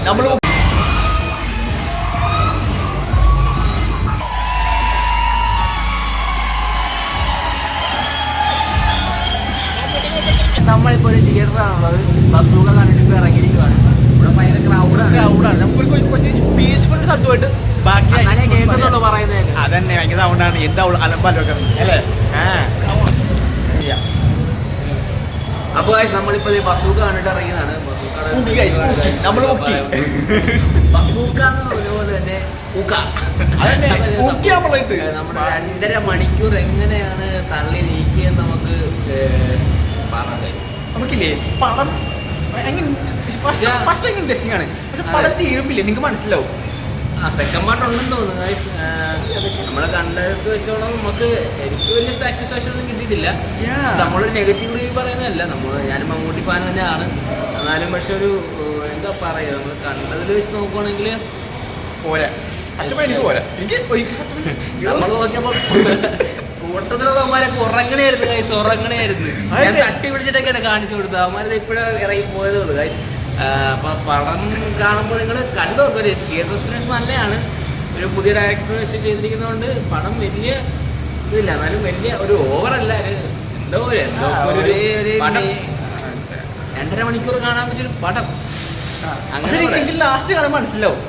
നമ്മൾ നമ്മളിപ്പോൾ ഒരു തിയേറ്ററാണുള്ളത്. ബസൂക്ക കണ്ടിട്ട് ഇറങ്ങിയിരിക്കുകയാണ്. ഇവിടെ ഭയങ്കര ക്രൗഡാണ്. നമുക്ക് കുറച്ച് പീസ്ഫുൾ സ്ഥലത്തുമായിട്ട് ബാക്കി കേൾക്കുന്നുള്ളൂ പറയുന്നത്. അതന്നെ ഭയങ്കര സൗണ്ടാണ്. എന്താ അലമ്പാലൊക്കെ അല്ലേ? അപ്പോൾ നമ്മളിപ്പോ ബസൂക്ക കണ്ടിട്ട് ഇറങ്ങിയതാണ്. ബസൂക്ക എന്ന് പറഞ്ഞ പോലെ തന്നെ നമ്മുടെ 2.5 മണിക്കൂർ എങ്ങനെയാണ് തള്ളി നീക്കിയെന്ന് നമുക്ക് നമുക്കില്ലേ പടം ഫസ്റ്റ് ഇൻട്രസ്റ്റിംഗ് ആണ്. പക്ഷെ പടം തീരുമ്പില്ലേ നിങ്ങൾക്ക് മനസ്സിലാവും. സെക്കൻഡ് പാർട്ട് ഉണ്ടെന്ന് തോന്നുന്നു. നമ്മളെ കണ്ടെടുത്ത് വെച്ചോളം നമുക്ക് എനിക്ക് വലിയ സാറ്റിസ്ഫാക്ഷൻ ഒന്നും കിട്ടിയിട്ടില്ല. നമ്മളൊരു നെഗറ്റീവ് റിവ്യൂ പറയുന്നതല്ല. ഞാനും മമ്മൂട്ടി ഫാൻ തന്നെയാണ്. എന്നാലും പക്ഷെ ഒരു എന്താ പറയുക, നമ്മൾ കണ്ടതിൽ വെച്ച് നോക്കുവാണെങ്കിൽ നമ്മൾ നോക്കിയപ്പോൾ കൂട്ടത്തിലുള്ള അവന്മാരൊക്കെ ഉറങ്ങണയായിരുന്നു ഗൈസ്, ഉറങ്ങണയായിരുന്നു. ഞാൻ തട്ടി പിടിച്ചിട്ടൊക്കെയാണ് കാണിച്ചു കൊടുത്തത്. അവന്മാരത് ഇപ്പോഴും ഇറങ്ങി പോയതേ ഉള്ളൂ ഗൈസ്. അപ്പം പടം കാണുമ്പോൾ നിങ്ങൾ കണ്ടു നോക്കുക. ഒരു തിയേറ്റർ എക്സ്പീരിയൻസ് നല്ലതാണ്. ഒരു പുതിയ ഡയറക്ടർ വെച്ച് ചെയ്തിരിക്കുന്നതുകൊണ്ട് പടം വലിയ ഇതില്ല, എന്നാലും വലിയ ഒരു ഓവറല്ല. എന്തോ ഒരു പടം 2.5 മണിക്കൂർ കാണാൻ പറ്റിയൊരു പടം. അങ്ങനെ ലാസ്റ്റ് കാണാൻ മനസ്സിലാവും.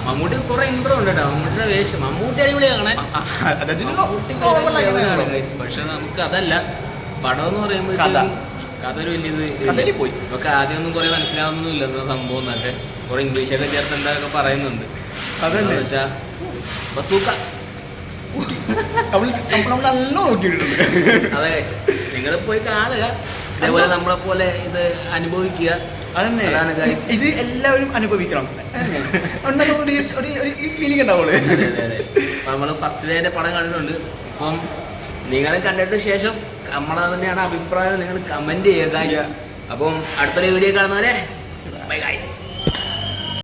മമ്മൂട്ടി കുറെ ഇൻട്രോ ഉണ്ട് കേട്ടോ. മമ്മൂട്ടിയുടെ വേഷം, മമ്മൂട്ടി അടിപൊളിയാണ്. പക്ഷെ നമുക്ക് അതല്ല പടം എന്ന് പറയുമ്പോൾ കഥ ഒരു വലിയത് പോയി. നമുക്ക് ആദ്യമൊന്നും കുറെ മനസ്സിലാവുന്നൊന്നുമില്ല സംഭവം എന്നൊക്കെ. കുറെ ഇംഗ്ലീഷൊക്കെ ചേർത്ത് എന്തൊക്കെ പറയുന്നുണ്ട്. അതെന്ന് വെച്ചാ ബസൂക്ക. അതെ ഗൈസ്, നിങ്ങൾ പോയി കാണുക. അതേപോലെ നമ്മളെ പോലെ ഇത് അനുഭവിക്കുക. അതാണ് ഗൈസ്, ഇത് എല്ലാവരും അനുഭവിക്കണം. ഫീലിംഗ് ഉണ്ടാവുള്ളൂ. നമ്മൾ ഫസ്റ്റ് ഡേന്റെ പടം കണ്ടിട്ടുണ്ട്. അപ്പം നിങ്ങൾ കണ്ടിട്ട് ശേഷം നമ്മളെ തന്നെയാണ് അഭിപ്രായം. നിങ്ങൾ കമന്റ് ചെയ്യുക ഗൈസ്. അപ്പം അടുത്തൊരു വീഡിയോ കാണുന്നവരെ ബൈ ഗൈസ്.